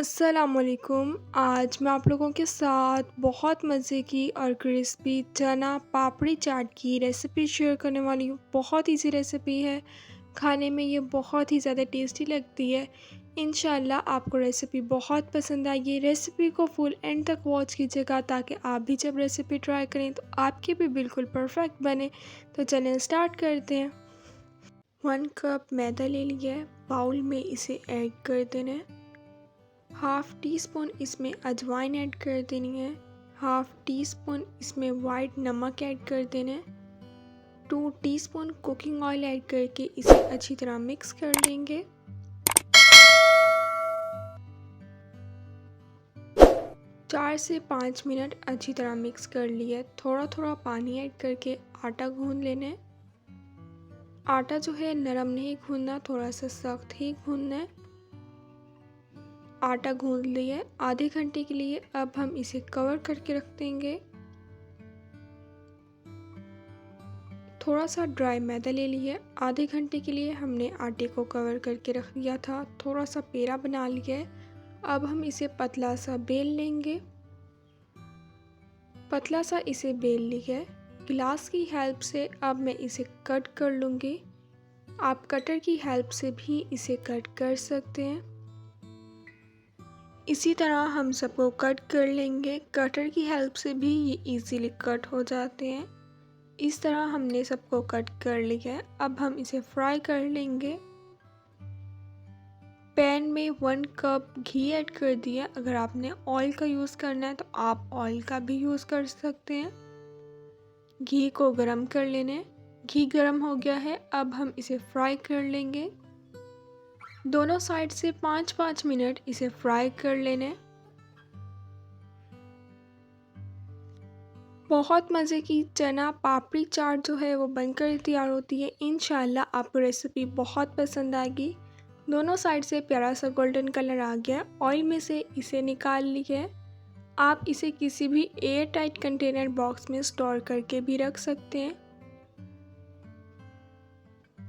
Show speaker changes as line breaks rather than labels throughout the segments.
अस्सलामुअलैकुम। आज मैं आप लोगों के साथ बहुत मज़े की और क्रिस्पी चना पापड़ी चाट की रेसिपी शेयर करने वाली हूँ। बहुत इजी रेसिपी है, खाने में ये बहुत ही ज़्यादा टेस्टी लगती है। इंशाल्लाह आपको रेसिपी बहुत पसंद आएगी। रेसिपी को फुल एंड तक वॉच कीजिएगा ताकि आप भी जब रेसिपी ट्राई करें तो आपकी भी बिल्कुल परफेक्ट बने। तो चलें स्टार्ट करते हैं। 1 कप मैदा ले लिया है, बाउल में इसे ऐड कर देना है। हाफ़ टी स्पून इसमें अजवाइन ऐड कर देनी है। हाफ़ टी स्पून इसमें वाइट नमक ऐड कर देना है। 2 टीस्पून कुकिंग ऑयल ऐड करके इसे अच्छी तरह मिक्स कर लेंगे। चार से 5 मिनट अच्छी तरह मिक्स कर लिया। थोड़ा थोड़ा पानी ऐड करके आटा गूंद लेना है। आटा जो है नरम नहीं गूंदना, थोड़ा सा सख्त ही गूंदना है। आटा गूंद लिया है आधे घंटे के लिए। अब हम इसे कवर करके रख देंगे। थोड़ा सा ड्राई मैदा ले लिया है। आधे घंटे के लिए हमने आटे को कवर करके रख दिया था। थोड़ा सा पेड़ा बना लिया है। अब हम इसे पतला सा बेल लेंगे। पतला सा इसे बेल लिया है। गिलास की हेल्प से अब मैं इसे कट कर लूँगी। आप कटर की हेल्प से भी इसे कट कर सकते हैं। इसी तरह हम सबको कट कर लेंगे। कटर की हेल्प से भी ये इजीली कट हो जाते हैं। इस तरह हमने सबको कट कर लिया है। अब हम इसे फ्राई कर लेंगे। पैन में 1 कप घी ऐड कर दिया। अगर आपने ऑयल का यूज़ करना है तो आप ऑयल का भी यूज़ कर सकते हैं। घी को गरम कर लेना है। घी गरम हो गया है। अब हम इसे फ्राई कर लेंगे। दोनों साइड से 5-5 मिनट इसे फ्राई कर लेना है। बहुत मज़े की चना पापड़ी चाट जो है वो बनकर तैयार होती है। इंशाल्लाह आपको रेसिपी बहुत पसंद आएगी। दोनों साइड से प्यारा सा गोल्डन कलर आ गया। ऑयल में से इसे निकाल लिया है। आप इसे किसी भी एयर टाइट कंटेनर बॉक्स में स्टोर करके भी रख सकते हैं।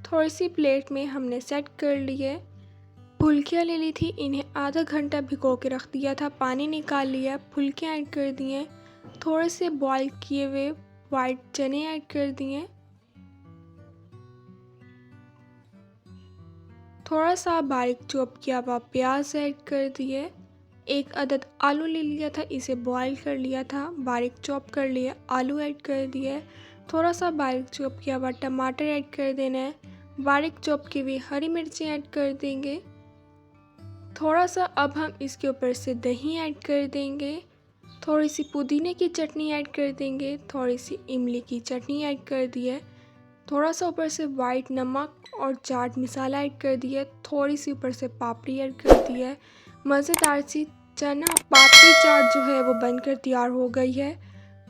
थोड़ी सी प्लेट में हमने सेट कर लिए है। फुल्कियाँ ले ली थी, इन्हें आधा घंटा भिगो के रख दिया था। पानी निकाल लिया। फुल्कियाँ ऐड कर दिए। थोड़े से बॉईल किए हुए वाइट चने ऐड कर दिए। थोड़ा सा बारीक चॉप किया हुआ प्याज ऐड कर दिए। 1 अदद आलू ले लिया था, इसे बॉईल कर लिया था। बारीक चॉप कर लिया आलू ऐड कर दिए। थोड़ा सा बारीक चॉप किया हुआ टमाटर ऐड कर देना है। बारीक चॉप की हुई हरी मिर्ची ऐड कर देंगे। थोड़ा सा अब हम इसके ऊपर से दही ऐड कर देंगे। थोड़ी सी पुदीने की चटनी ऐड कर देंगे। थोड़ी सी इमली की चटनी ऐड कर दी है। थोड़ा सा ऊपर से वाइट नमक और चाट मसाला ऐड कर दिया। थोड़ी सी ऊपर से पापड़ी ऐड कर दी है। मज़ेदार सी चना पापड़ी चाट जो है वो बनकर तैयार हो गई है।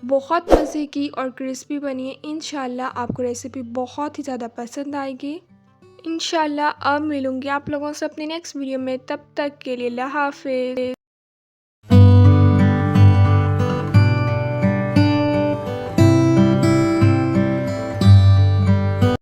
बहुत मज़े की और क्रिस्पी बनी है। इंशाल्लाह आपको रेसिपी बहुत ही ज़्यादा पसंद आएगी। इंशाल्लाह अब मिलूँगी आप लोगों से अपनी नेक्स्ट वीडियो में। तब तक के लिए अल्लाह हाफ़िज़।